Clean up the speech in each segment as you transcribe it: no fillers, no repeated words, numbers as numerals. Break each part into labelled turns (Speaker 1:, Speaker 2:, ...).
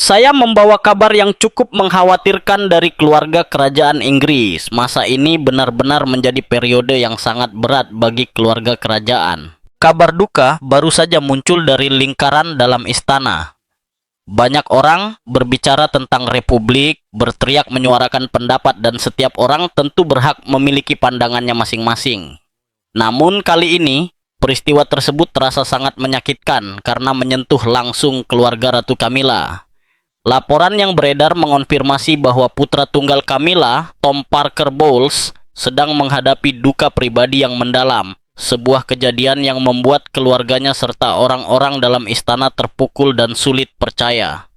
Speaker 1: Saya membawa kabar yang cukup mengkhawatirkan dari keluarga kerajaan Inggris. Masa ini benar-benar menjadi periode yang sangat berat bagi keluarga kerajaan. Kabar duka baru saja muncul dari lingkaran dalam istana. Banyak orang berbicara tentang republik, berteriak menyuarakan pendapat, dan setiap orang tentu berhak memiliki pandangannya masing-masing. Namun kali ini, peristiwa tersebut terasa sangat menyakitkan karena menyentuh langsung keluarga Ratu Camilla. Laporan yang beredar mengonfirmasi bahwa putra tunggal Camilla, Tom Parker Bowles, sedang menghadapi duka pribadi yang mendalam. Sebuah kejadian yang membuat keluarganya serta orang-orang dalam istana terpukul dan sulit percaya.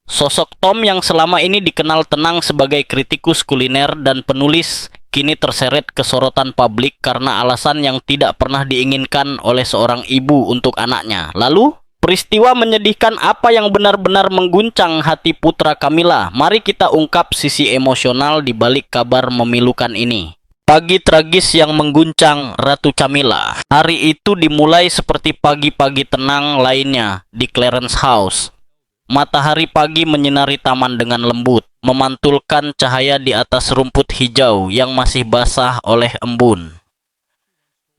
Speaker 1: Sosok Tom yang selama ini dikenal tenang sebagai kritikus kuliner dan penulis, kini terseret ke sorotan publik karena alasan yang tidak pernah diinginkan oleh seorang ibu untuk anaknya. Lalu, peristiwa menyedihkan apa yang benar-benar mengguncang hati putra Camilla? Mari kita ungkap sisi emosional di balik kabar memilukan ini. Pagi tragis yang mengguncang Ratu Camilla. Hari itu dimulai seperti pagi-pagi tenang lainnya di Clarence House. Matahari pagi menyinari taman dengan lembut, memantulkan cahaya di atas rumput hijau yang masih basah oleh embun.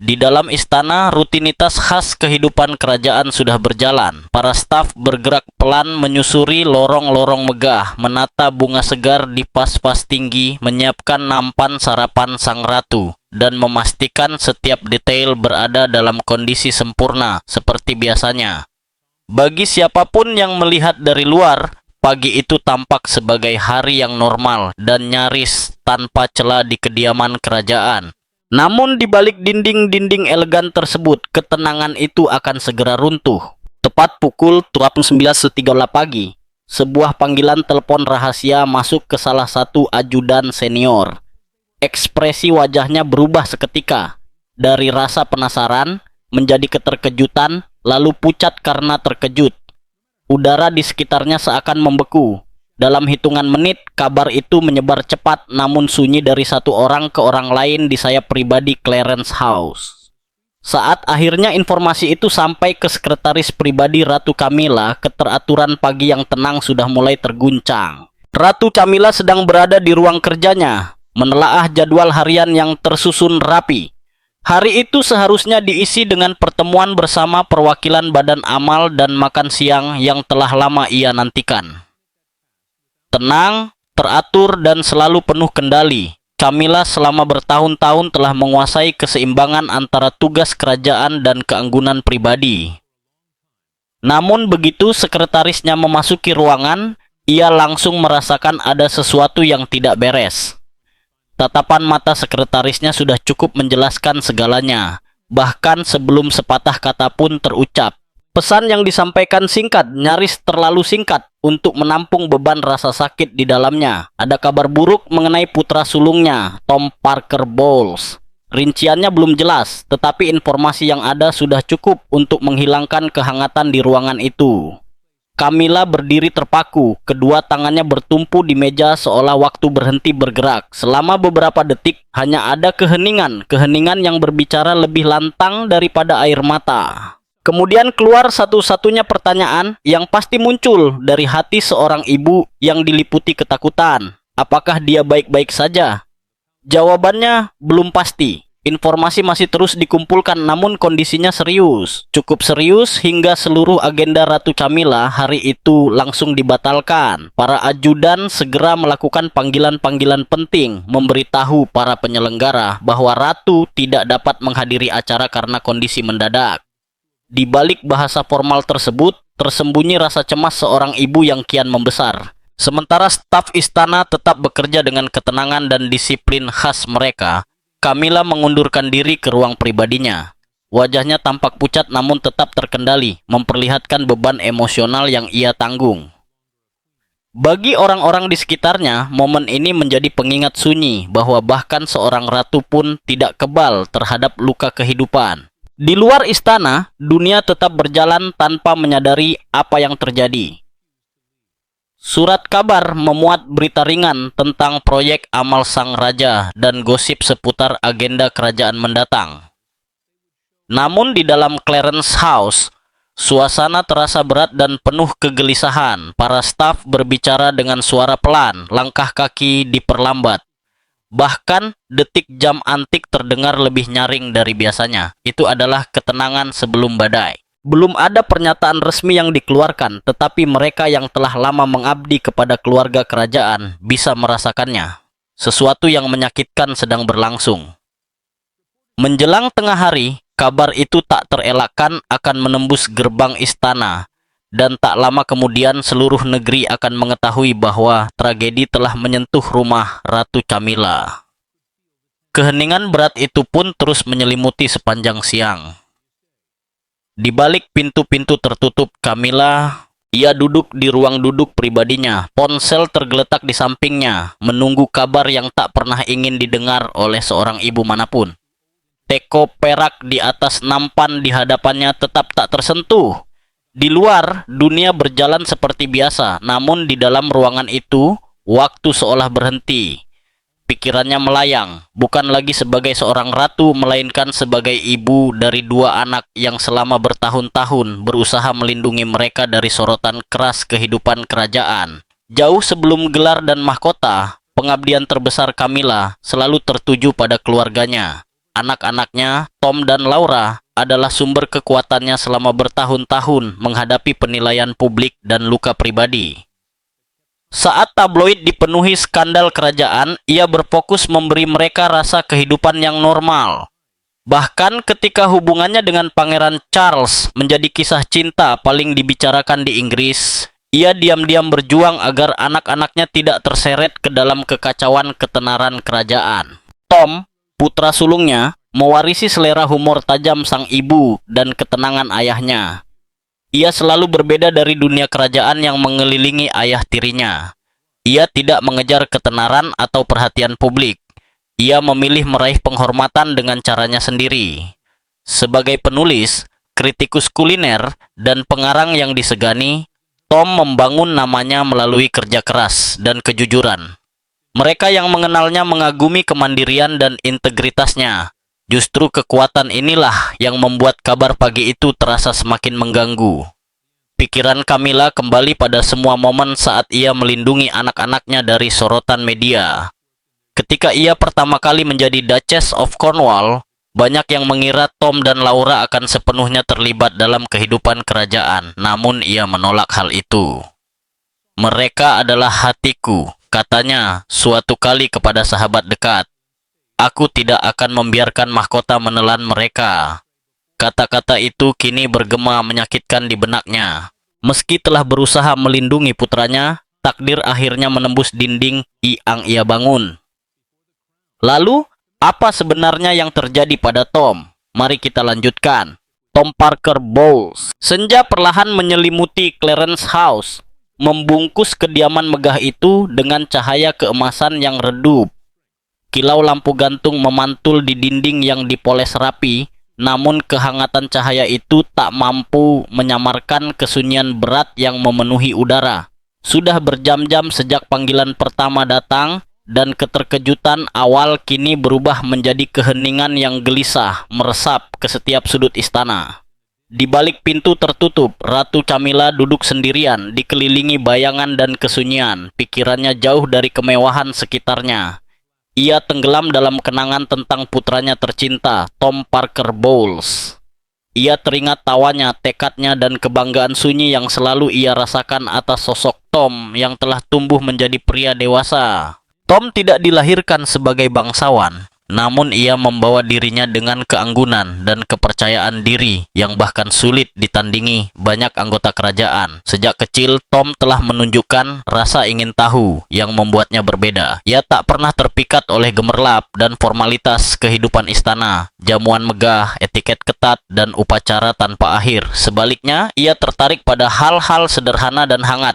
Speaker 1: Di dalam istana, rutinitas khas kehidupan kerajaan sudah berjalan. Para staf bergerak pelan menyusuri lorong-lorong megah, menata bunga segar di pas-pas tinggi, menyiapkan nampan sarapan sang ratu, dan memastikan setiap detail berada dalam kondisi sempurna seperti biasanya. Bagi siapapun yang melihat dari luar, pagi itu tampak sebagai hari yang normal dan nyaris tanpa celah di kediaman kerajaan. Namun di balik dinding-dinding elegan tersebut, ketenangan itu akan segera runtuh. Tepat pukul 9.30 pagi, sebuah panggilan telepon rahasia masuk ke salah satu ajudan senior. Ekspresi wajahnya berubah seketika, dari rasa penasaran menjadi keterkejutan, lalu pucat karena terkejut. Udara di sekitarnya seakan membeku. Dalam hitungan menit, kabar itu menyebar cepat namun sunyi dari satu orang ke orang lain di sayap pribadi Clarence House. Saat akhirnya informasi itu sampai ke sekretaris pribadi Ratu Camilla, keteraturan pagi yang tenang sudah mulai terguncang. Ratu Camilla sedang berada di ruang kerjanya, menelaah jadwal harian yang tersusun rapi. Hari itu seharusnya diisi dengan pertemuan bersama perwakilan badan amal dan makan siang yang telah lama ia nantikan. Tenang, teratur, dan selalu penuh kendali, Camilla selama bertahun-tahun telah menguasai keseimbangan antara tugas kerajaan dan keanggunan pribadi. Namun begitu sekretarisnya memasuki ruangan, ia langsung merasakan ada sesuatu yang tidak beres. Tatapan mata sekretarisnya sudah cukup menjelaskan segalanya, bahkan sebelum sepatah kata pun terucap. Pesan yang disampaikan singkat, nyaris terlalu singkat untuk menampung beban rasa sakit di dalamnya. Ada kabar buruk mengenai putra sulungnya, Tom Parker Bowles. Rinciannya belum jelas, tetapi informasi yang ada sudah cukup untuk menghilangkan kehangatan di ruangan itu. Camilla berdiri terpaku, kedua tangannya bertumpu di meja seolah waktu berhenti bergerak. Selama beberapa detik, hanya ada keheningan yang berbicara lebih lantang daripada air mata. Kemudian keluar satu-satunya pertanyaan yang pasti muncul dari hati seorang ibu yang diliputi ketakutan. Apakah dia baik-baik saja? Jawabannya belum pasti. Informasi masih terus dikumpulkan namun kondisinya serius. Cukup serius hingga seluruh agenda Ratu Camilla hari itu langsung dibatalkan. Para ajudan segera melakukan panggilan-panggilan penting, memberitahu para penyelenggara bahwa Ratu tidak dapat menghadiri acara karena kondisi mendadak. Di balik bahasa formal tersebut, tersembunyi rasa cemas seorang ibu yang kian membesar. Sementara staf istana tetap bekerja dengan ketenangan dan disiplin khas mereka, Camilla mengundurkan diri ke ruang pribadinya. Wajahnya tampak pucat namun tetap terkendali, memperlihatkan beban emosional yang ia tanggung. Bagi orang-orang di sekitarnya, momen ini menjadi pengingat sunyi bahwa bahkan seorang ratu pun tidak kebal terhadap luka kehidupan. Di luar istana, dunia tetap berjalan tanpa menyadari apa yang terjadi. Surat kabar memuat berita ringan tentang proyek amal sang raja dan gosip seputar agenda kerajaan mendatang. Namun di dalam Clarence House, Suasana terasa berat dan penuh kegelisahan. Para staf berbicara dengan suara pelan, langkah kaki diperlambat. Bahkan detik jam antik terdengar lebih nyaring dari biasanya. Itu adalah ketenangan sebelum badai. Belum ada pernyataan resmi yang dikeluarkan, tetapi mereka yang telah lama mengabdi kepada keluarga kerajaan bisa merasakannya. Sesuatu yang menyakitkan sedang berlangsung. Menjelang tengah hari, kabar itu tak terelakkan akan menembus gerbang istana. Dan tak lama kemudian seluruh negeri akan mengetahui bahwa tragedi telah menyentuh rumah Ratu Camilla. Keheningan berat itu pun terus menyelimuti sepanjang siang. Di balik pintu-pintu tertutup Camilla, ia duduk di ruang duduk pribadinya. Ponsel tergeletak di sampingnya, menunggu kabar yang tak pernah ingin didengar oleh seorang ibu manapun. Teko perak di atas nampan di hadapannya tetap tak tersentuh. Di luar, dunia berjalan seperti biasa, namun di dalam ruangan itu, waktu seolah berhenti. Pikirannya melayang, bukan lagi sebagai seorang ratu, melainkan sebagai ibu dari dua anak yang selama bertahun-tahun berusaha melindungi mereka dari sorotan keras kehidupan kerajaan. Jauh sebelum gelar dan mahkota, pengabdian terbesar Camilla selalu tertuju pada keluarganya. Anak-anaknya, Tom dan Laura, adalah sumber kekuatannya selama bertahun-tahun menghadapi penilaian publik dan luka pribadi. Saat tabloid dipenuhi skandal kerajaan, ia berfokus memberi mereka rasa kehidupan yang normal. Bahkan ketika hubungannya dengan Pangeran Charles menjadi kisah cinta paling dibicarakan di Inggris, ia diam-diam berjuang agar anak-anaknya tidak terseret ke dalam kekacauan ketenaran kerajaan. Tom, putra sulungnya, mewarisi selera humor tajam sang ibu dan ketenangan ayahnya. Ia selalu berbeda dari dunia kerajaan yang mengelilingi ayah tirinya. Ia tidak mengejar ketenaran atau perhatian publik. Ia memilih meraih penghormatan dengan caranya sendiri. Sebagai penulis, kritikus kuliner, dan pengarang yang disegani, Tom membangun namanya melalui kerja keras dan kejujuran. Mereka yang mengenalnya mengagumi kemandirian dan integritasnya. Justru kekuatan inilah yang membuat kabar pagi itu terasa semakin mengganggu. Pikiran Camilla kembali pada semua momen saat ia melindungi anak-anaknya dari sorotan media. Ketika ia pertama kali menjadi Duchess of Cornwall, banyak yang mengira Tom dan Laura akan sepenuhnya terlibat dalam kehidupan kerajaan, namun ia menolak hal itu. "Mereka adalah hatiku," katanya suatu kali kepada sahabat dekat. "Aku tidak akan membiarkan mahkota menelan mereka." Kata-kata itu kini bergema menyakitkan di benaknya. Meski telah berusaha melindungi putranya, takdir akhirnya menembus dinding yang ia bangun. Lalu, apa sebenarnya yang terjadi pada Tom? Mari kita lanjutkan. Tom Parker Bowles. Senja perlahan menyelimuti Clarence House, membungkus kediaman megah itu dengan cahaya keemasan yang redup. Kilau lampu gantung memantul di dinding yang dipoles rapi, namun kehangatan cahaya itu tak mampu menyamarkan kesunyian berat yang memenuhi udara. Sudah berjam-jam sejak panggilan pertama datang, dan keterkejutan awal kini berubah menjadi keheningan yang gelisah meresap ke setiap sudut istana. Di balik pintu tertutup, Ratu Camilla duduk sendirian, dikelilingi bayangan dan kesunyian, pikirannya jauh dari kemewahan sekitarnya. Ia tenggelam dalam kenangan tentang putranya tercinta, Tom Parker Bowles. Ia teringat tawanya, tekadnya, dan kebanggaan sunyi yang selalu ia rasakan atas sosok Tom yang telah tumbuh menjadi pria dewasa. Tom tidak dilahirkan sebagai bangsawan, namun ia membawa dirinya dengan keanggunan dan kepercayaan diri yang bahkan sulit ditandingi banyak anggota kerajaan. Sejak kecil, Tom telah menunjukkan rasa ingin tahu yang membuatnya berbeda. Ia tak pernah terpikat oleh gemerlap dan formalitas kehidupan istana, jamuan megah, etiket ketat, dan upacara tanpa akhir. Sebaliknya, ia tertarik pada hal-hal sederhana dan hangat.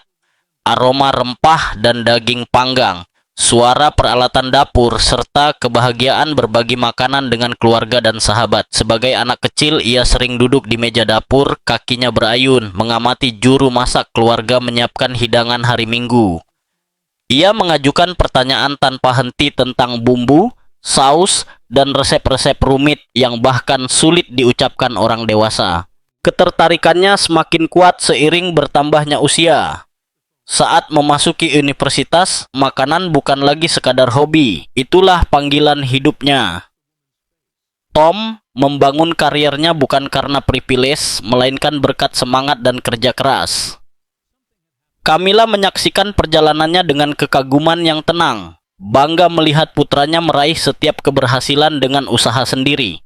Speaker 1: Aroma rempah dan daging panggang, suara peralatan dapur, serta kebahagiaan berbagi makanan dengan keluarga dan sahabat. Sebagai anak kecil, ia sering duduk di meja dapur, kakinya berayun, mengamati juru masak keluarga menyiapkan hidangan hari Minggu. Ia mengajukan pertanyaan tanpa henti tentang bumbu, saus, dan resep-resep rumit yang bahkan sulit diucapkan orang dewasa. Ketertarikannya semakin kuat seiring bertambahnya usia. Saat memasuki universitas, makanan bukan lagi sekadar hobi, itulah panggilan hidupnya. Tom membangun karirnya bukan karena privilege, melainkan berkat semangat dan kerja keras. Camilla menyaksikan perjalanannya dengan kekaguman yang tenang, bangga melihat putranya meraih setiap keberhasilan dengan usaha sendiri.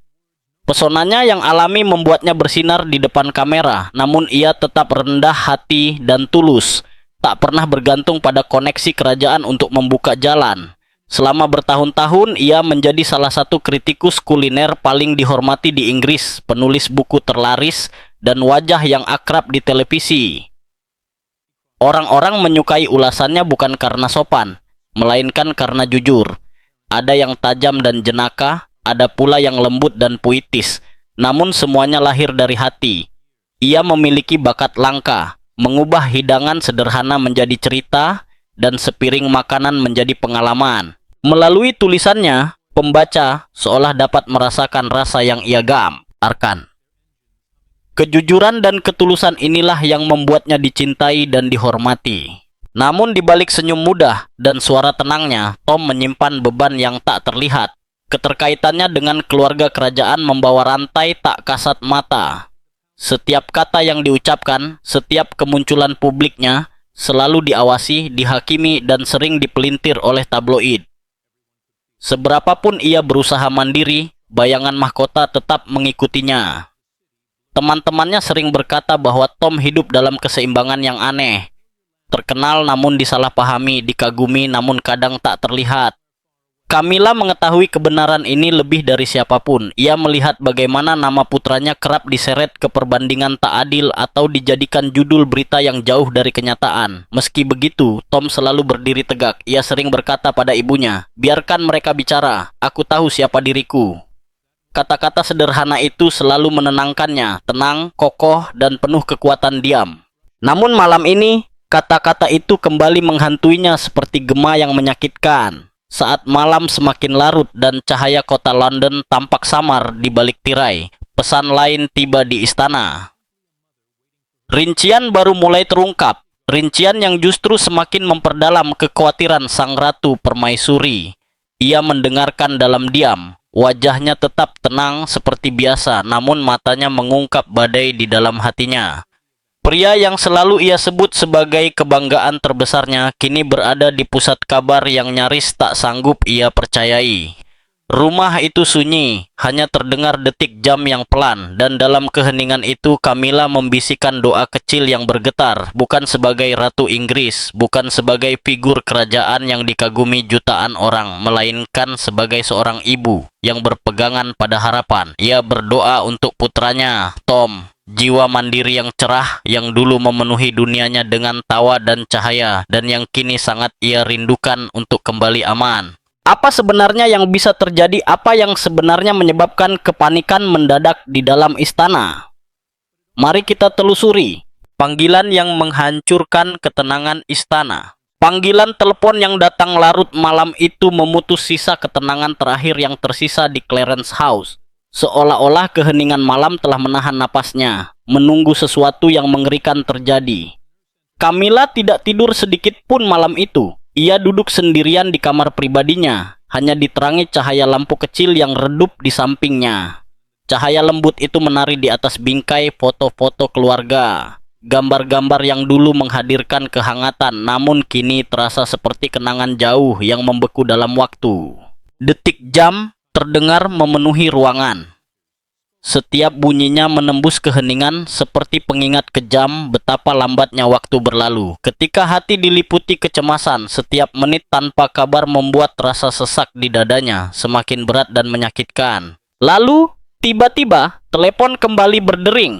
Speaker 1: Pesonanya yang alami membuatnya bersinar di depan kamera, namun ia tetap rendah hati dan tulus, tak pernah bergantung pada koneksi kerajaan untuk membuka jalan. Selama bertahun-tahun, ia menjadi salah satu kritikus kuliner paling dihormati di Inggris, penulis buku terlaris, dan wajah yang akrab di televisi. Orang-orang menyukai ulasannya bukan karena sopan, melainkan karena jujur. Ada yang tajam dan jenaka, ada pula yang lembut dan puitis, namun semuanya lahir dari hati. Ia memiliki bakat langka, mengubah hidangan sederhana menjadi cerita, dan sepiring makanan menjadi pengalaman. Melalui tulisannya, pembaca seolah dapat merasakan rasa yang ia gambarkan. Kejujuran dan ketulusan inilah yang membuatnya dicintai dan dihormati. Namun di balik senyum mudah dan suara tenangnya, Tom menyimpan beban yang tak terlihat. Keterkaitannya dengan keluarga kerajaan membawa rantai tak kasat mata. Setiap kata yang diucapkan, setiap kemunculan publiknya, selalu diawasi, dihakimi, dan sering dipelintir oleh tabloid. Seberapapun ia berusaha mandiri, bayangan mahkota tetap mengikutinya. Teman-temannya sering berkata bahwa Tom hidup dalam keseimbangan yang aneh. Terkenal namun disalahpahami, dikagumi namun kadang tak terlihat. Camilla mengetahui kebenaran ini lebih dari siapapun. Ia melihat bagaimana nama putranya kerap diseret ke perbandingan tak adil atau dijadikan judul berita yang jauh dari kenyataan. Meski begitu, Tom selalu berdiri tegak. Ia sering berkata pada ibunya, "Biarkan mereka bicara, aku tahu siapa diriku." Kata-kata sederhana itu selalu menenangkannya, tenang, kokoh, dan penuh kekuatan diam. Namun malam ini, kata-kata itu kembali menghantuinya seperti gema yang menyakitkan. Saat malam semakin larut dan cahaya kota London tampak samar di balik tirai, pesan lain tiba di istana. Rincian baru mulai terungkap, rincian yang justru semakin memperdalam kekhawatiran sang ratu permaisuri. Ia mendengarkan dalam diam, wajahnya tetap tenang seperti biasa, namun matanya mengungkap badai di dalam hatinya. Pria yang selalu ia sebut sebagai kebanggaan terbesarnya kini berada di pusat kabar yang nyaris tak sanggup ia percayai. Rumah itu sunyi, hanya terdengar detik jam yang pelan, dan dalam keheningan itu Camilla membisikkan doa kecil yang bergetar, bukan sebagai Ratu Inggris, bukan sebagai figur kerajaan yang dikagumi jutaan orang, melainkan sebagai seorang ibu yang berpegangan pada harapan. Ia berdoa untuk putranya, Tom, jiwa mandiri yang cerah yang dulu memenuhi dunianya dengan tawa dan cahaya, dan yang kini sangat ia rindukan untuk kembali aman. Apa sebenarnya yang bisa terjadi? Apa yang sebenarnya menyebabkan kepanikan mendadak di dalam istana? Mari kita telusuri. Panggilan yang menghancurkan ketenangan istana. Panggilan telepon yang datang larut malam itu memutus sisa ketenangan terakhir yang tersisa di Clarence House. Seolah-olah keheningan malam telah menahan napasnya, menunggu sesuatu yang mengerikan terjadi. Camilla tidak tidur sedikit pun malam itu. Ia duduk sendirian di kamar pribadinya, hanya diterangi cahaya lampu kecil yang redup di sampingnya. Cahaya lembut itu menari di atas bingkai foto-foto keluarga. Gambar-gambar yang dulu menghadirkan kehangatan, namun kini terasa seperti kenangan jauh yang membeku dalam waktu. Detik jam terdengar memenuhi ruangan. Setiap bunyinya menembus keheningan seperti pengingat kejam betapa lambatnya waktu berlalu. Ketika hati diliputi kecemasan, setiap menit tanpa kabar membuat rasa sesak di dadanya semakin berat dan menyakitkan. Lalu, tiba-tiba, telepon kembali berdering.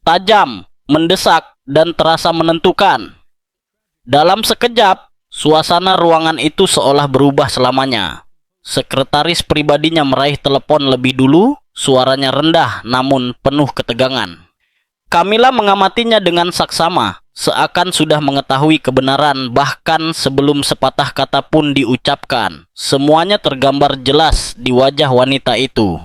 Speaker 1: Tajam, mendesak, dan terasa menentukan. Dalam sekejap, suasana ruangan itu seolah berubah selamanya. Sekretaris pribadinya meraih telepon lebih dulu. Suaranya rendah namun penuh ketegangan. Camilla mengamatinya dengan saksama, seakan sudah mengetahui kebenaran bahkan sebelum sepatah kata pun diucapkan. Semuanya tergambar jelas di wajah wanita itu.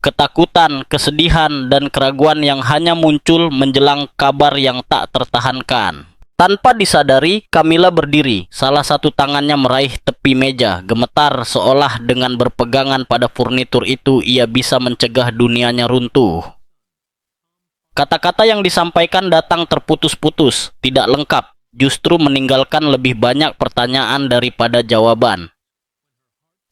Speaker 1: ketakutan, kesedihan, dan keraguan yang hanya muncul menjelang kabar yang tak tertahankan. Tanpa disadari, Camilla berdiri, salah satu tangannya meraih tepi meja, gemetar seolah dengan berpegangan pada furnitur itu ia bisa mencegah dunianya runtuh. Kata-kata yang disampaikan datang terputus-putus, tidak lengkap, justru meninggalkan lebih banyak pertanyaan daripada jawaban.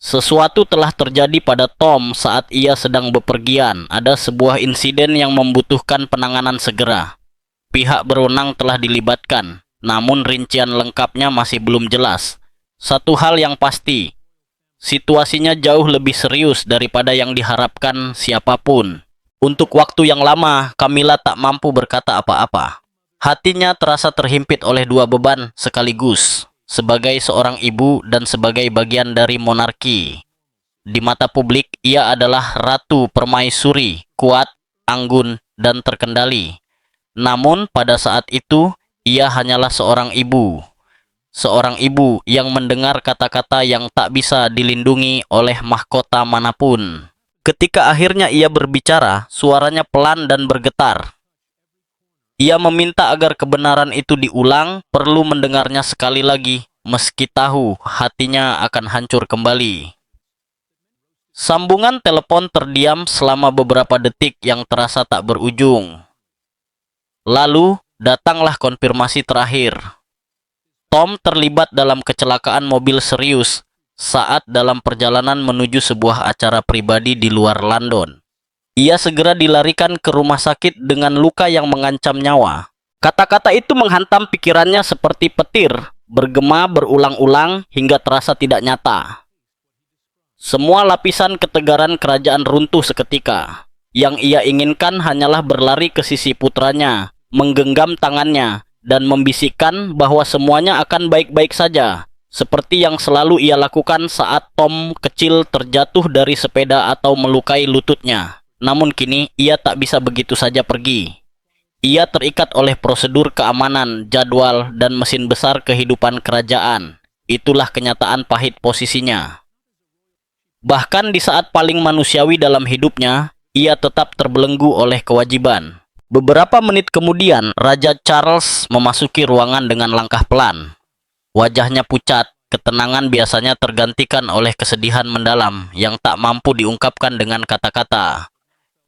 Speaker 1: Sesuatu telah terjadi pada Tom saat ia sedang bepergian. Ada sebuah insiden yang membutuhkan penanganan segera. Pihak berwenang telah dilibatkan, namun rincian lengkapnya masih belum jelas. Satu hal yang pasti, situasinya jauh lebih serius daripada yang diharapkan siapapun. Untuk waktu yang lama, Camilla tak mampu berkata apa-apa. Hatinya terasa terhimpit oleh dua beban sekaligus. Sebagai seorang ibu dan sebagai bagian dari monarki. Di mata publik, ia adalah ratu permaisuri, kuat, anggun, dan terkendali. Namun, pada saat itu, ia hanyalah seorang ibu. Seorang ibu yang mendengar kata-kata yang tak bisa dilindungi oleh mahkota manapun. Ketika akhirnya ia berbicara, suaranya pelan dan bergetar. Ia meminta agar kebenaran itu diulang, perlu mendengarnya sekali lagi, meski tahu hatinya akan hancur kembali. Sambungan telepon terdiam selama beberapa detik yang terasa tak berujung. Lalu, datanglah konfirmasi terakhir. Tom terlibat dalam kecelakaan mobil serius saat dalam perjalanan menuju sebuah acara pribadi di luar London. Ia segera dilarikan ke rumah sakit dengan luka yang mengancam nyawa. Kata-kata itu menghantam pikirannya seperti petir, bergema berulang-ulang hingga terasa tidak nyata. Semua lapisan ketegaran kerajaan runtuh seketika. Yang ia inginkan hanyalah berlari ke sisi putranya, menggenggam tangannya, dan membisikkan bahwa semuanya akan baik-baik saja. Seperti yang selalu ia lakukan saat Tom kecil terjatuh dari sepeda atau melukai lututnya. Namun kini ia tak bisa begitu saja pergi. Ia terikat oleh prosedur keamanan, jadwal, dan mesin besar kehidupan kerajaan. Itulah kenyataan pahit posisinya. Bahkan di saat paling manusiawi dalam hidupnya, ia tetap terbelenggu oleh kewajiban. Beberapa menit kemudian, Raja Charles memasuki ruangan dengan langkah pelan. Wajahnya pucat, ketenangan biasanya tergantikan oleh kesedihan mendalam yang tak mampu diungkapkan dengan kata-kata.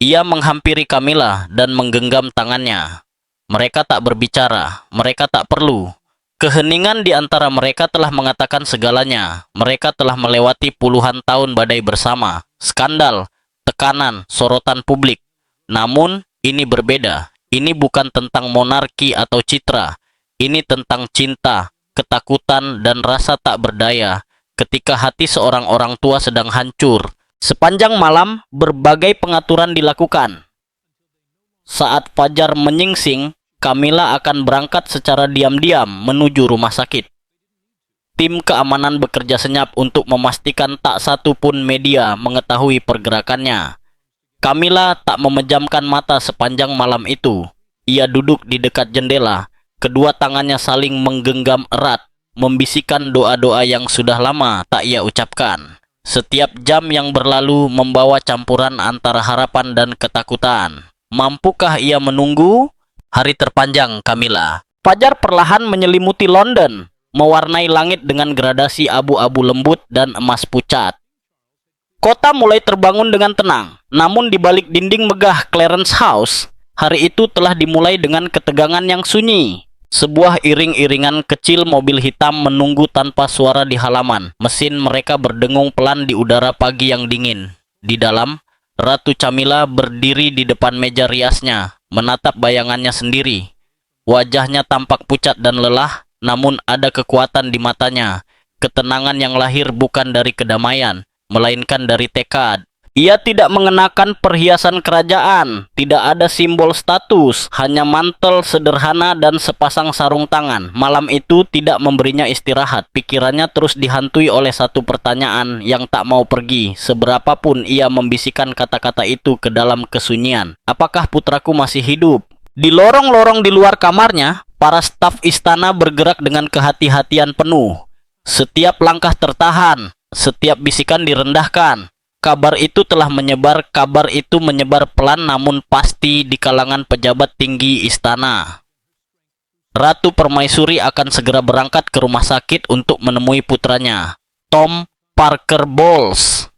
Speaker 1: Ia menghampiri Camilla dan menggenggam tangannya. Mereka tak berbicara, mereka tak perlu. Keheningan di antara mereka telah mengatakan segalanya. Mereka telah melewati puluhan tahun badai bersama, skandal, tekanan, sorotan publik. Namun, ini berbeda. Ini bukan tentang monarki atau citra. Ini tentang cinta, ketakutan, dan rasa tak berdaya ketika hati seorang orang tua sedang hancur. Sepanjang malam, berbagai pengaturan dilakukan. Saat fajar menyingsing, Camilla akan berangkat secara diam-diam menuju rumah sakit. Tim keamanan bekerja senyap untuk memastikan tak satu pun media mengetahui pergerakannya. Camilla tak memejamkan mata sepanjang malam itu. Ia duduk di dekat jendela, kedua tangannya saling menggenggam erat, membisikkan doa-doa yang sudah lama tak ia ucapkan. Setiap jam yang berlalu membawa campuran antara harapan dan ketakutan. Mampukah ia menunggu? Hari terpanjang Camilla. Fajar perlahan menyelimuti London, mewarnai langit dengan gradasi abu-abu lembut dan emas pucat. Kota mulai terbangun dengan tenang, namun di balik dinding megah Clarence House, hari itu telah dimulai dengan ketegangan yang sunyi. Sebuah iring-iringan kecil mobil hitam menunggu tanpa suara di halaman. Mesin mereka berdengung pelan di udara pagi yang dingin. Di dalam, Ratu Camilla berdiri di depan meja riasnya, menatap bayangannya sendiri. Wajahnya tampak pucat dan lelah, namun ada kekuatan di matanya. Ketenangan yang lahir bukan dari kedamaian, melainkan dari tekad. Ia tidak mengenakan perhiasan kerajaan, tidak ada simbol status, hanya mantel sederhana dan sepasang sarung tangan. Malam itu tidak memberinya istirahat, pikirannya terus dihantui oleh satu pertanyaan yang tak mau pergi. Seberapapun ia membisikkan kata-kata itu ke dalam kesunyian. Apakah putraku masih hidup? Di lorong-lorong di luar kamarnya, para staf istana bergerak dengan kehati-hatian penuh. Setiap langkah tertahan, setiap bisikan direndahkan. Kabar itu menyebar pelan namun pasti di kalangan pejabat tinggi istana. Ratu Permaisuri akan segera berangkat ke rumah sakit untuk menemui putranya, Tom Parker Bowles.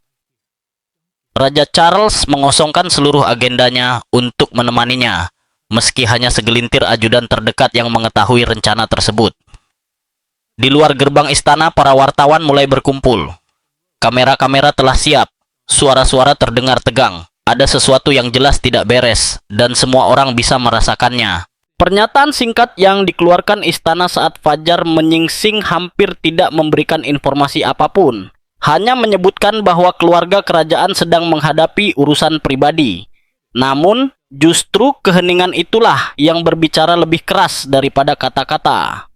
Speaker 1: Raja Charles mengosongkan seluruh agendanya untuk menemaninya, meski hanya segelintir ajudan terdekat yang mengetahui rencana tersebut. Di luar gerbang istana, para wartawan mulai berkumpul. Kamera-kamera telah siap. Suara-suara terdengar tegang. Ada sesuatu yang jelas tidak beres, dan semua orang bisa merasakannya. Pernyataan singkat yang dikeluarkan istana saat fajar menyingsing hampir tidak memberikan informasi apapun. Hanya menyebutkan bahwa keluarga kerajaan sedang menghadapi urusan pribadi. Namun, justru keheningan itulah yang berbicara lebih keras daripada kata-kata.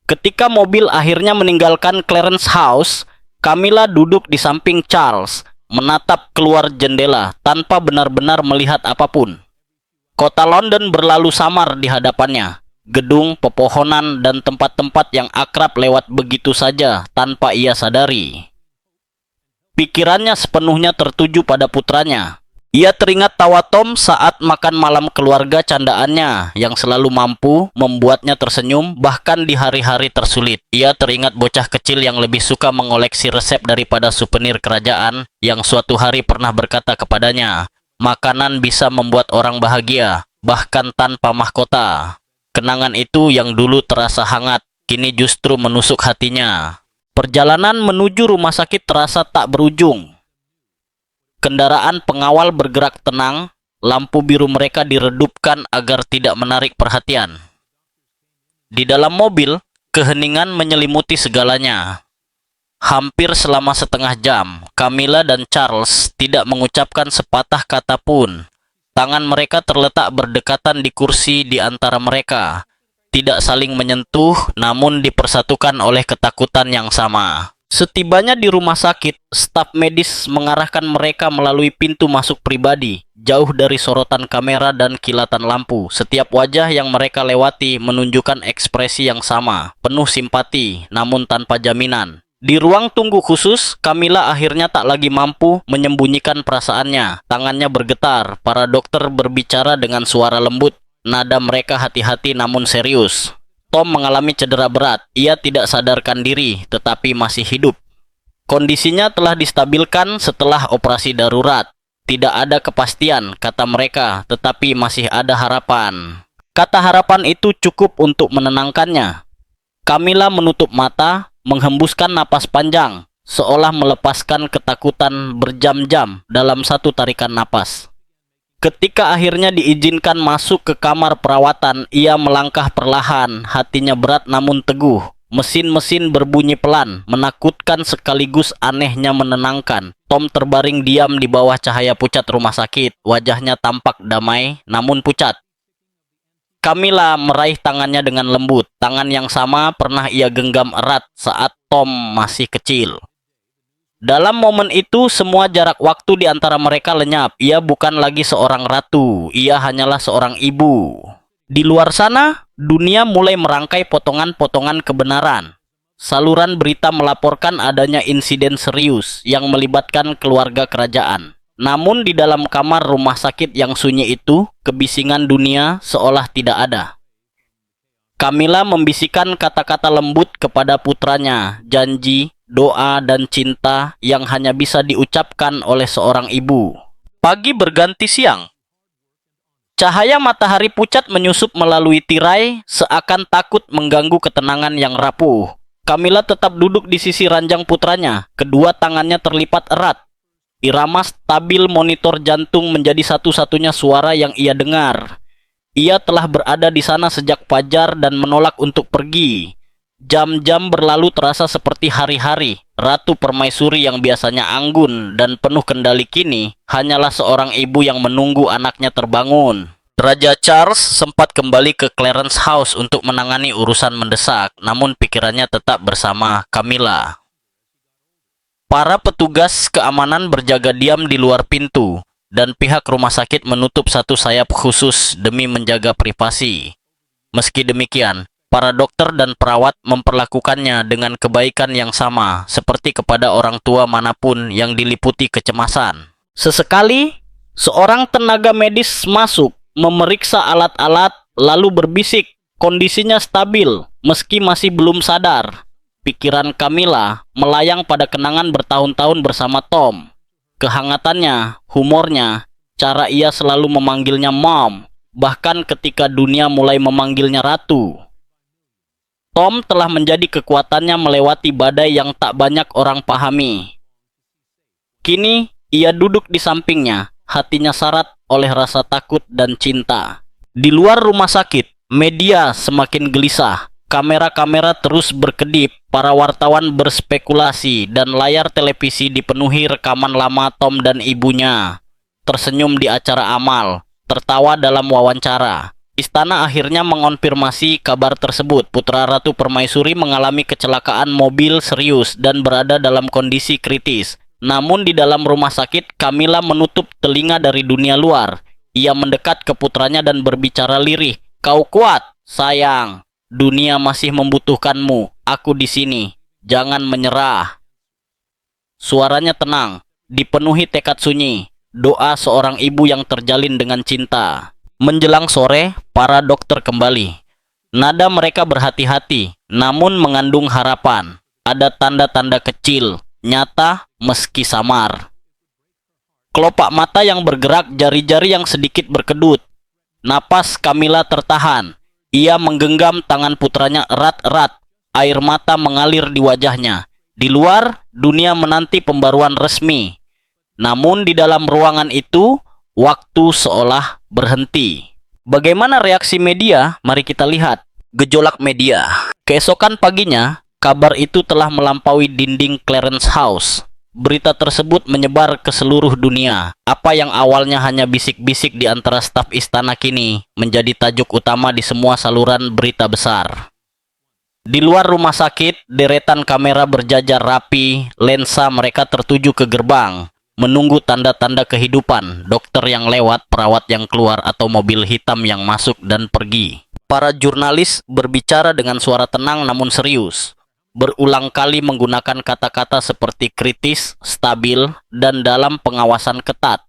Speaker 1: Ketika mobil akhirnya meninggalkan Clarence House, Camilla duduk di samping Charles, menatap keluar jendela tanpa benar-benar melihat apapun. Kota London berlalu samar di hadapannya. Gedung, pepohonan, dan tempat-tempat yang akrab lewat begitu saja tanpa ia sadari. Pikirannya sepenuhnya tertuju pada putranya. Ia teringat tawa Tom saat makan malam keluarga candaannya yang selalu mampu membuatnya tersenyum bahkan di hari-hari tersulit. Ia teringat bocah kecil yang lebih suka mengoleksi resep daripada souvenir kerajaan yang suatu hari pernah berkata kepadanya, "Makanan bisa membuat orang bahagia, bahkan tanpa mahkota." Kenangan itu yang dulu terasa hangat, kini justru menusuk hatinya. Perjalanan menuju rumah sakit terasa tak berujung. Kendaraan pengawal bergerak tenang, lampu biru mereka diredupkan agar tidak menarik perhatian. Di dalam mobil, keheningan menyelimuti segalanya. Hampir selama setengah jam, Camilla dan Charles tidak mengucapkan sepatah kata pun. Tangan mereka terletak berdekatan di kursi di antara mereka. Tidak saling menyentuh, namun dipersatukan oleh ketakutan yang sama. Setibanya di rumah sakit, staf medis mengarahkan mereka melalui pintu masuk pribadi, jauh dari sorotan kamera dan kilatan lampu. Setiap wajah yang mereka lewati menunjukkan ekspresi yang sama, penuh simpati, namun tanpa jaminan. Di ruang tunggu khusus, Camilla akhirnya tak lagi mampu menyembunyikan perasaannya. Tangannya bergetar, para dokter berbicara dengan suara lembut. Nada mereka hati-hati namun serius. Tom mengalami cedera berat. Ia tidak sadarkan diri, tetapi masih hidup. Kondisinya telah distabilkan setelah operasi darurat. Tidak ada kepastian, kata mereka, tetapi masih ada harapan. Kata harapan itu cukup untuk menenangkannya. Camilla menutup mata, menghembuskan napas panjang, seolah melepaskan ketakutan berjam-jam dalam satu tarikan napas. Ketika akhirnya diizinkan masuk ke kamar perawatan, ia melangkah perlahan, hatinya berat namun teguh. Mesin-mesin berbunyi pelan, menakutkan sekaligus anehnya menenangkan. Tom terbaring diam di bawah cahaya pucat rumah sakit, wajahnya tampak damai namun pucat. Camilla meraih tangannya dengan lembut, tangan yang sama pernah ia genggam erat saat Tom masih kecil. Dalam momen itu, semua jarak waktu di antara mereka lenyap. Ia bukan lagi seorang ratu, ia hanyalah seorang ibu. Di luar sana, dunia mulai merangkai potongan-potongan kebenaran. Saluran berita melaporkan adanya insiden serius yang melibatkan keluarga kerajaan. Namun di dalam kamar rumah sakit yang sunyi itu, kebisingan dunia seolah tidak ada. Camilla membisikkan kata-kata lembut kepada putranya, janji, doa, dan cinta yang hanya bisa diucapkan oleh seorang ibu. Pagi berganti siang. Cahaya matahari pucat menyusup melalui tirai, seakan takut mengganggu ketenangan yang rapuh. Camilla tetap duduk di sisi ranjang putranya, kedua tangannya terlipat erat. Irama stabil monitor jantung menjadi satu-satunya suara yang ia dengar. Ia telah berada di sana sejak fajar dan menolak untuk pergi. Jam-jam berlalu terasa seperti hari-hari. Ratu Permaisuri yang biasanya anggun dan penuh kendali kini hanyalah seorang ibu yang menunggu anaknya terbangun. Raja Charles sempat kembali ke Clarence House untuk menangani urusan mendesak, namun pikirannya tetap bersama Camilla. Para petugas keamanan berjaga diam di luar pintu, dan pihak rumah sakit menutup satu sayap khusus demi menjaga privasi. Meski demikian, Para dokter dan perawat memperlakukannya dengan kebaikan yang sama, seperti kepada orang tua manapun yang diliputi kecemasan. Sesekali, seorang tenaga medis masuk, memeriksa alat-alat, lalu berbisik, kondisinya stabil, meski masih belum sadar. Pikiran Camilla melayang pada kenangan bertahun-tahun bersama Tom. Kehangatannya, humornya, cara ia selalu memanggilnya Mom, bahkan ketika dunia mulai memanggilnya Ratu. Tom telah menjadi kekuatannya melewati badai yang tak banyak orang pahami. Kini, ia duduk di sampingnya, hatinya syarat oleh rasa takut dan cinta. Di luar rumah sakit, media semakin gelisah. Kamera-kamera terus berkedip, para wartawan berspekulasi, dan layar televisi dipenuhi rekaman lama Tom dan ibunya. Tersenyum di acara amal, tertawa dalam wawancara. Istana akhirnya mengonfirmasi kabar tersebut. Putra Ratu Permaisuri mengalami kecelakaan mobil serius dan berada dalam kondisi kritis. Namun di dalam rumah sakit, Camilla menutup telinga dari dunia luar. Ia mendekat ke putranya dan berbicara lirih. "Kau kuat, sayang. Dunia masih membutuhkanmu. Aku di sini. Jangan menyerah." Suaranya tenang, dipenuhi tekad sunyi. Doa seorang ibu yang terjalin dengan cinta. Menjelang sore, para dokter kembali. Nada mereka berhati-hati, namun mengandung harapan. Ada tanda-tanda kecil, nyata meski samar. Kelopak mata yang bergerak, jari-jari yang sedikit berkedut. Napas Camilla tertahan. Ia menggenggam tangan putranya erat-erat. Air mata mengalir di wajahnya. Di luar, dunia menanti pembaruan resmi. Namun di dalam ruangan itu, waktu seolah berhenti. Bagaimana reaksi media? Mari kita lihat. Gejolak media. Keesokan paginya, kabar itu telah melampaui dinding Clarence House. Berita tersebut menyebar ke seluruh dunia. Apa yang awalnya hanya bisik-bisik di antara staf istana kini menjadi tajuk utama di semua saluran berita besar. Di luar rumah sakit, deretan kamera berjajar rapi, lensa mereka tertuju ke gerbang. Menunggu tanda-tanda kehidupan, dokter yang lewat, perawat yang keluar, atau mobil hitam yang masuk dan pergi. Para jurnalis berbicara dengan suara tenang namun serius. Berulang kali menggunakan kata-kata seperti kritis, stabil, dan dalam pengawasan ketat.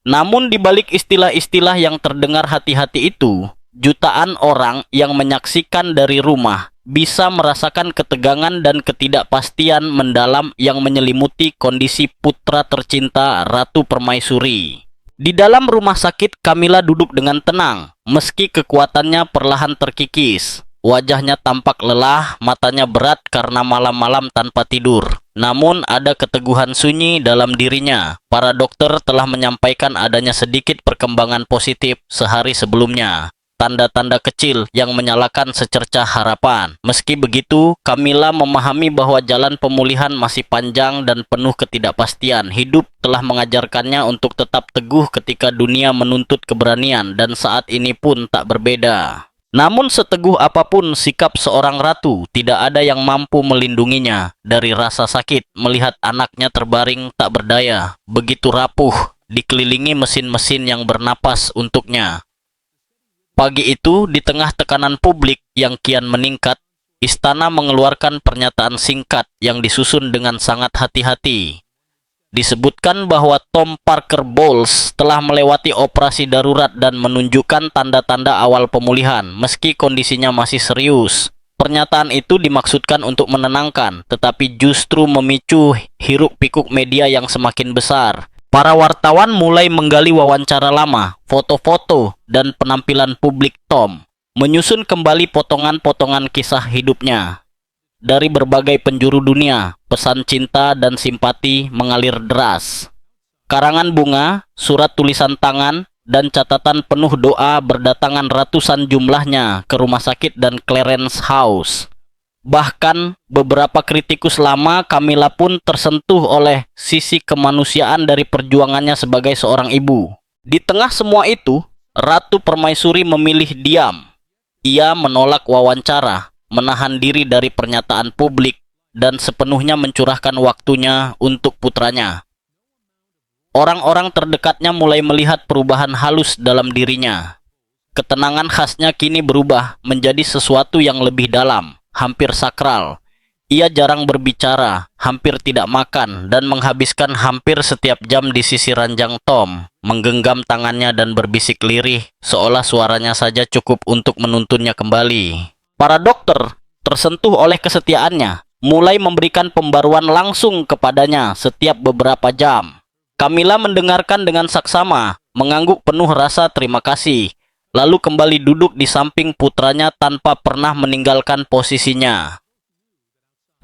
Speaker 1: Namun di balik istilah-istilah yang terdengar hati-hati itu, jutaan orang yang menyaksikan dari rumah bisa merasakan ketegangan dan ketidakpastian mendalam yang menyelimuti kondisi putra tercinta Ratu Permaisuri. Di dalam rumah sakit, Camilla duduk dengan tenang, meski kekuatannya perlahan terkikis. Wajahnya tampak lelah, matanya berat karena malam-malam tanpa tidur. Namun ada keteguhan sunyi dalam dirinya. Para dokter telah menyampaikan adanya sedikit perkembangan positif sehari sebelumnya. Tanda-tanda kecil yang menyalakan secercah harapan. Meski begitu, Camilla memahami bahwa jalan pemulihan masih panjang dan penuh ketidakpastian. Hidup telah mengajarkannya untuk tetap teguh ketika dunia menuntut keberanian, dan saat ini pun tak berbeda. Namun seteguh apapun sikap seorang ratu, tidak ada yang mampu melindunginya dari rasa sakit melihat anaknya terbaring tak berdaya, begitu rapuh, dikelilingi mesin-mesin yang bernapas untuknya. Pagi itu, di tengah tekanan publik yang kian meningkat, istana mengeluarkan pernyataan singkat yang disusun dengan sangat hati-hati. Disebutkan bahwa Tom Parker Bowles telah melewati operasi darurat dan menunjukkan tanda-tanda awal pemulihan, meski kondisinya masih serius. Pernyataan itu dimaksudkan untuk menenangkan, tetapi justru memicu hiruk-pikuk media yang semakin besar. Para wartawan mulai menggali wawancara lama, foto-foto, dan penampilan publik Tom, menyusun kembali potongan-potongan kisah hidupnya. Dari berbagai penjuru dunia, pesan cinta dan simpati mengalir deras. Karangan bunga, surat tulisan tangan, dan catatan penuh doa berdatangan ratusan jumlahnya ke rumah sakit dan Clarence House. Bahkan beberapa kritikus lama, Camilla pun tersentuh oleh sisi kemanusiaan dari perjuangannya sebagai seorang ibu. Di tengah semua itu, Ratu Permaisuri memilih diam. Ia menolak wawancara, menahan diri dari pernyataan publik, dan sepenuhnya mencurahkan waktunya untuk putranya. Orang-orang terdekatnya mulai melihat perubahan halus dalam dirinya. Ketenangan khasnya kini berubah menjadi sesuatu yang lebih dalam, hampir sakral. Ia jarang berbicara, hampir tidak makan, dan menghabiskan hampir setiap jam di sisi ranjang Tom, menggenggam tangannya dan berbisik lirih, seolah suaranya saja cukup untuk menuntunnya kembali. Para dokter, tersentuh oleh kesetiaannya, mulai memberikan pembaruan langsung kepadanya setiap beberapa jam. Camilla mendengarkan dengan saksama, mengangguk penuh rasa terima kasih, lalu kembali duduk di samping putranya tanpa pernah meninggalkan posisinya.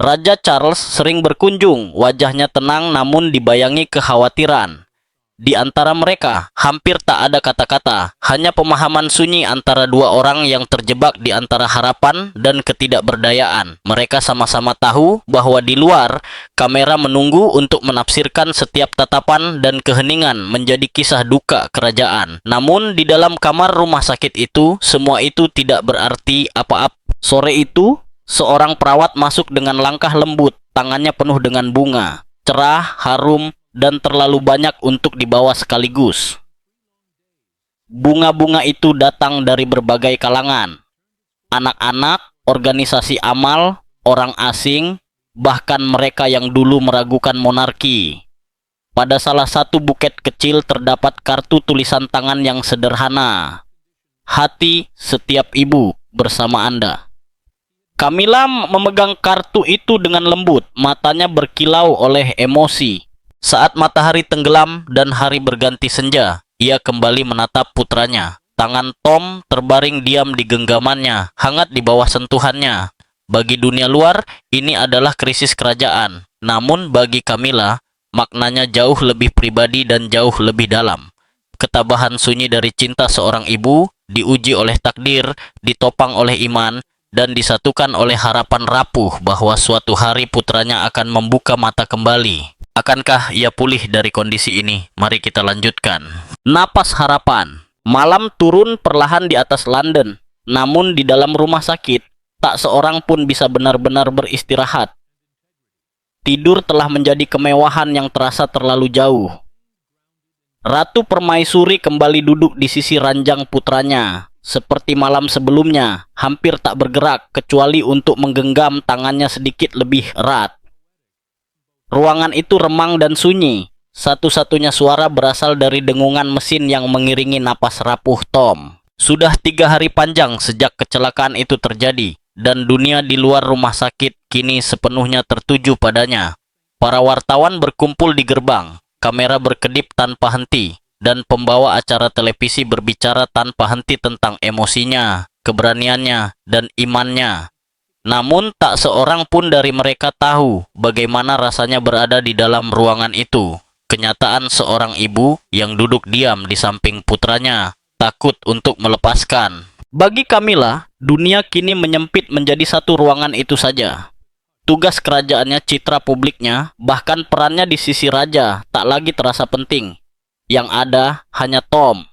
Speaker 1: Raja Charles sering berkunjung, wajahnya tenang namun dibayangi kekhawatiran. Di antara mereka, hampir tak ada kata-kata, hanya pemahaman sunyi antara dua orang yang terjebak di antara harapan dan ketidakberdayaan. Mereka sama-sama tahu bahwa di luar, kamera menunggu untuk menafsirkan setiap tatapan dan keheningan menjadi kisah duka kerajaan. Namun, di dalam kamar rumah sakit itu, semua itu tidak berarti apa-apa. Sore itu, seorang perawat masuk dengan langkah lembut, tangannya penuh dengan bunga, cerah, harum, dan terlalu banyak untuk dibawa sekaligus. Bunga-bunga itu datang dari berbagai kalangan. Anak-anak, organisasi amal, orang asing, bahkan mereka yang dulu meragukan monarki. Pada salah satu buket kecil terdapat kartu tulisan tangan yang sederhana. Hati setiap ibu bersama Anda. Camilla memegang kartu itu dengan lembut, matanya berkilau oleh emosi. Saat matahari tenggelam dan hari berganti senja, ia kembali menatap putranya. Tangan Tom terbaring diam di genggamannya, hangat di bawah sentuhannya. Bagi dunia luar, ini adalah krisis kerajaan. Namun bagi Camilla, maknanya jauh lebih pribadi dan jauh lebih dalam. Ketabahan sunyi dari cinta seorang ibu, diuji oleh takdir, ditopang oleh iman, dan disatukan oleh harapan rapuh bahwa suatu hari putranya akan membuka mata kembali. Akankah ia pulih dari kondisi ini? Mari kita lanjutkan. Napas harapan. Malam turun perlahan di atas London. Namun di dalam rumah sakit, tak seorang pun bisa benar-benar beristirahat. Tidur telah menjadi kemewahan yang terasa terlalu jauh. Ratu Permaisuri kembali duduk di sisi ranjang putranya. Seperti malam sebelumnya, hampir tak bergerak kecuali untuk menggenggam tangannya sedikit lebih erat. Ruangan itu remang dan sunyi. Satu-satunya suara berasal dari dengungan mesin yang mengiringi napas rapuh Tom. Sudah 3 hari panjang sejak kecelakaan itu terjadi, dan dunia di luar rumah sakit kini sepenuhnya tertuju padanya. Para wartawan berkumpul di gerbang, kamera berkedip tanpa henti, dan pembawa acara televisi berbicara tanpa henti tentang emosinya, keberaniannya, dan imannya. Namun tak seorang pun dari mereka tahu bagaimana rasanya berada di dalam ruangan itu. Kenyataan seorang ibu yang duduk diam di samping putranya, takut untuk melepaskan. Bagi Camilla, dunia kini menyempit menjadi satu ruangan itu saja. Tugas kerajaannya, citra publiknya, bahkan perannya di sisi raja tak lagi terasa penting. Yang ada hanya Tom.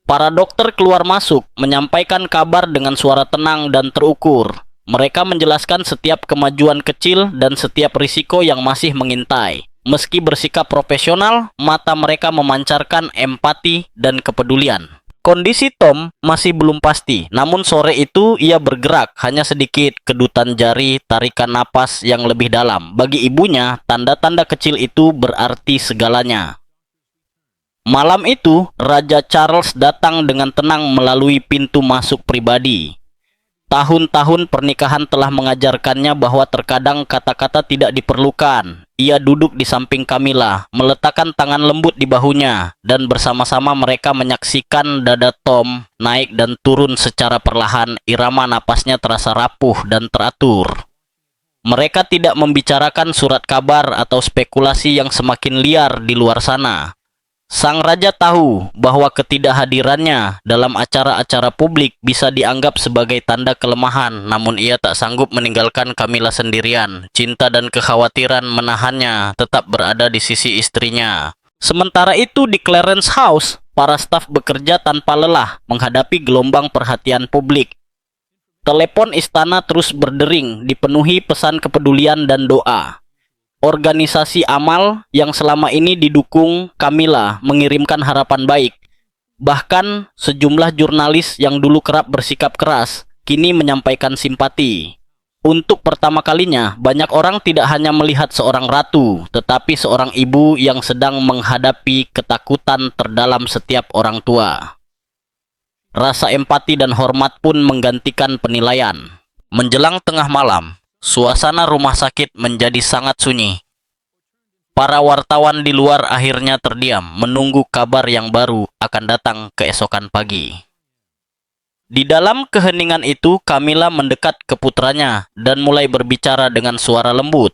Speaker 1: Para dokter keluar masuk, menyampaikan kabar dengan suara tenang dan terukur. Mereka menjelaskan setiap kemajuan kecil dan setiap risiko yang masih mengintai. Meski bersikap profesional, mata mereka memancarkan empati dan kepedulian. Kondisi Tom masih belum pasti, namun sore itu ia bergerak, hanya sedikit kedutan jari, tarikan napas yang lebih dalam. Bagi ibunya, tanda-tanda kecil itu berarti segalanya. Malam itu, Raja Charles datang dengan tenang melalui pintu masuk pribadi. Tahun-tahun pernikahan telah mengajarkannya bahwa terkadang kata-kata tidak diperlukan. Ia duduk di samping Camilla, meletakkan tangan lembut di bahunya, dan bersama-sama mereka menyaksikan dada Tom naik dan turun secara perlahan. Irama napasnya terasa rapuh dan teratur. Mereka tidak membicarakan surat kabar atau spekulasi yang semakin liar di luar sana. Sang raja tahu bahwa ketidakhadirannya dalam acara-acara publik bisa dianggap sebagai tanda kelemahan, namun ia tak sanggup meninggalkan Camilla sendirian. Cinta dan kekhawatiran menahannya tetap berada di sisi istrinya. Sementara itu di Clarence House, para staf bekerja tanpa lelah menghadapi gelombang perhatian publik. Telepon istana terus berdering, dipenuhi pesan kepedulian dan doa. Organisasi amal yang selama ini didukung Camilla mengirimkan harapan baik. Bahkan sejumlah jurnalis yang dulu kerap bersikap keras, kini menyampaikan simpati. Untuk pertama kalinya, banyak orang tidak hanya melihat seorang ratu, tetapi seorang ibu yang sedang menghadapi ketakutan terdalam setiap orang tua. Rasa empati dan hormat pun menggantikan penilaian. Menjelang tengah malam, suasana rumah sakit menjadi sangat sunyi. Para wartawan di luar akhirnya terdiam, menunggu kabar yang baru akan datang keesokan pagi. Di dalam keheningan itu, Camilla mendekat ke putranya dan mulai berbicara dengan suara lembut.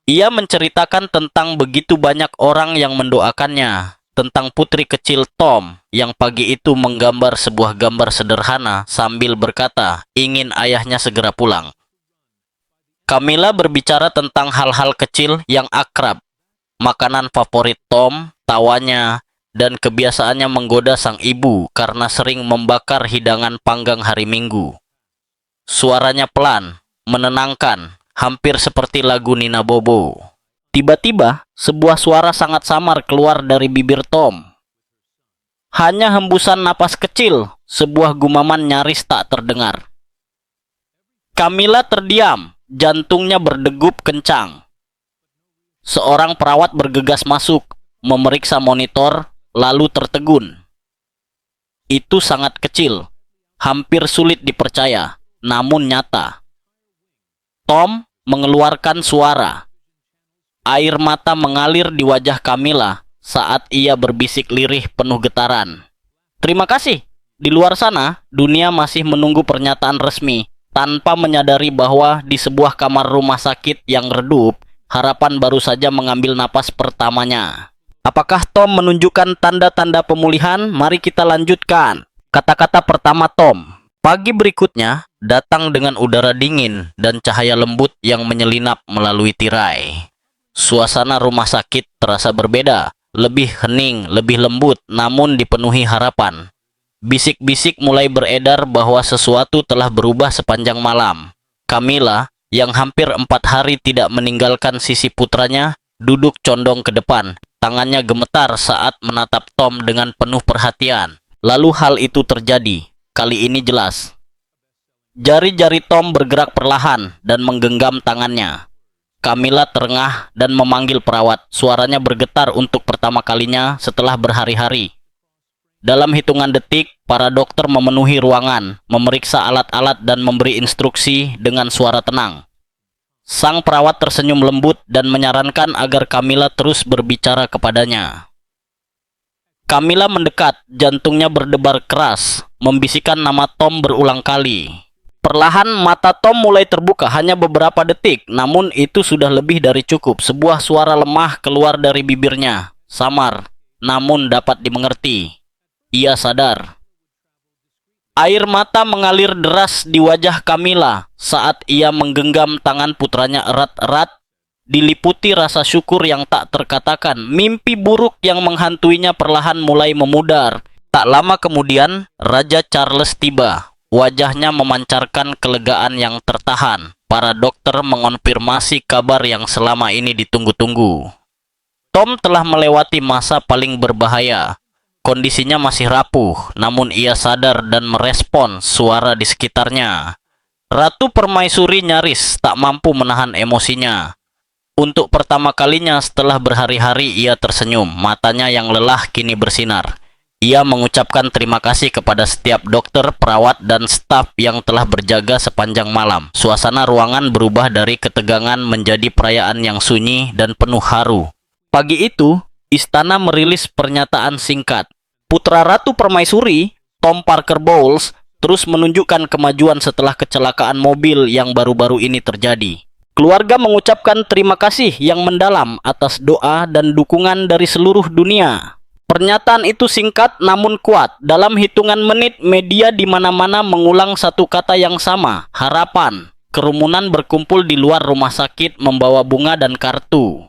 Speaker 1: Ia menceritakan tentang begitu banyak orang yang mendoakannya, tentang putri kecil Tom yang pagi itu menggambar sebuah gambar sederhana sambil berkata ingin ayahnya segera pulang. Camilla berbicara tentang hal-hal kecil yang akrab, makanan favorit Tom, tawanya, dan kebiasaannya menggoda sang ibu karena sering membakar hidangan panggang hari Minggu. Suaranya pelan, menenangkan, hampir seperti lagu Nina Bobo. Tiba-tiba, sebuah suara sangat samar keluar dari bibir Tom. Hanya hembusan napas kecil, sebuah gumaman nyaris tak terdengar. Camilla terdiam, jantungnya berdegup kencang. Seorang perawat bergegas masuk, memeriksa monitor, lalu tertegun. Itu sangat kecil, hampir sulit dipercaya, namun nyata. Tom mengeluarkan suara. Air mata mengalir di wajah Camilla saat ia berbisik lirih penuh getaran. Terima kasih. Di luar sana, dunia masih menunggu pernyataan resmi, tanpa menyadari bahwa di sebuah kamar rumah sakit yang redup, harapan baru saja mengambil napas pertamanya. Apakah Tom menunjukkan tanda-tanda pemulihan? Mari kita lanjutkan. Kata-kata pertama Tom. Pagi berikutnya datang dengan udara dingin dan cahaya lembut yang menyelinap melalui tirai. Suasana rumah sakit terasa berbeda, lebih hening, lebih lembut, namun dipenuhi harapan. Bisik-bisik mulai beredar bahwa sesuatu telah berubah sepanjang malam. Camilla, yang hampir 4 hari tidak meninggalkan sisi putranya, duduk condong ke depan. Tangannya gemetar saat menatap Tom dengan penuh perhatian. Lalu hal itu terjadi. Kali ini jelas. Jari-jari Tom bergerak perlahan dan menggenggam tangannya. Camilla terengah dan memanggil perawat. Suaranya bergetar untuk pertama kalinya setelah berhari-hari. Dalam hitungan detik, para dokter memenuhi ruangan, memeriksa alat-alat dan memberi instruksi dengan suara tenang. Sang perawat tersenyum lembut dan menyarankan agar Camilla terus berbicara kepadanya. Camilla mendekat, jantungnya berdebar keras, membisikkan nama Tom berulang kali. Perlahan mata Tom mulai terbuka hanya beberapa detik, namun itu sudah lebih dari cukup. Sebuah suara lemah keluar dari bibirnya, samar, namun dapat dimengerti. Ia sadar. Air mata mengalir deras di wajah Camilla saat ia menggenggam tangan putranya erat-erat, diliputi rasa syukur yang tak terkatakan. Mimpi buruk yang menghantuinya perlahan mulai memudar. Tak lama kemudian, Raja Charles tiba. Wajahnya memancarkan kelegaan yang tertahan. Para dokter mengonfirmasi kabar yang selama ini ditunggu-tunggu. Tom telah melewati masa paling berbahaya. Kondisinya masih rapuh, namun ia sadar dan merespon suara di sekitarnya. Ratu Permaisuri nyaris tak mampu menahan emosinya. Untuk pertama kalinya setelah berhari-hari ia tersenyum, matanya yang lelah kini bersinar. Ia mengucapkan terima kasih kepada setiap dokter, perawat, dan staf yang telah berjaga sepanjang malam. Suasana ruangan berubah dari ketegangan menjadi perayaan yang sunyi dan penuh haru. Pagi itu, istana merilis pernyataan singkat. Putra Ratu Permaisuri, Tom Parker Bowles, terus menunjukkan kemajuan setelah kecelakaan mobil yang baru-baru ini terjadi. Keluarga mengucapkan terima kasih yang mendalam atas doa dan dukungan dari seluruh dunia. Pernyataan itu singkat namun kuat. Dalam hitungan menit, media di mana-mana mengulang satu kata yang sama, harapan. Kerumunan berkumpul di luar rumah sakit membawa bunga dan kartu.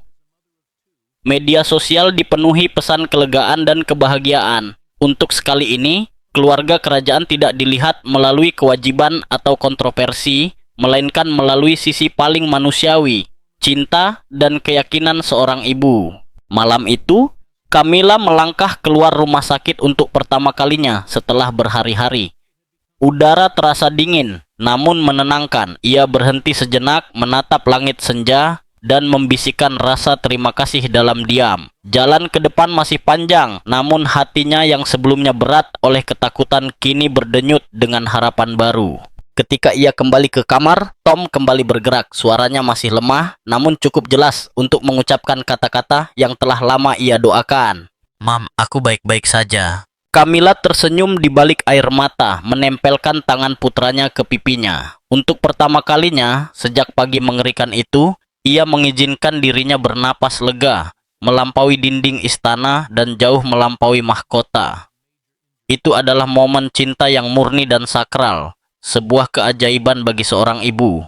Speaker 1: Media sosial dipenuhi pesan kelegaan dan kebahagiaan. Untuk sekali ini, keluarga kerajaan tidak dilihat melalui kewajiban atau kontroversi, melainkan melalui sisi paling manusiawi, cinta dan keyakinan seorang ibu. Malam itu, Camilla melangkah keluar rumah sakit untuk pertama kalinya setelah berhari-hari. Udara terasa dingin, namun menenangkan. Ia berhenti sejenak, menatap langit senja, dan membisikkan rasa terima kasih dalam diam. Jalan ke depan masih panjang, namun hatinya yang sebelumnya berat oleh ketakutan kini berdenyut dengan harapan baru. Ketika ia kembali ke kamar, Tom kembali bergerak. Suaranya masih lemah, namun cukup jelas untuk mengucapkan kata-kata yang telah lama ia doakan. "Mam, aku baik-baik saja." Camilla tersenyum di balik air mata, menempelkan tangan putranya ke pipinya. Untuk pertama kalinya, sejak pagi mengerikan itu, ia mengizinkan dirinya bernapas lega, melampaui dinding istana dan jauh melampaui mahkota. Itu adalah momen cinta yang murni dan sakral, sebuah keajaiban bagi seorang ibu.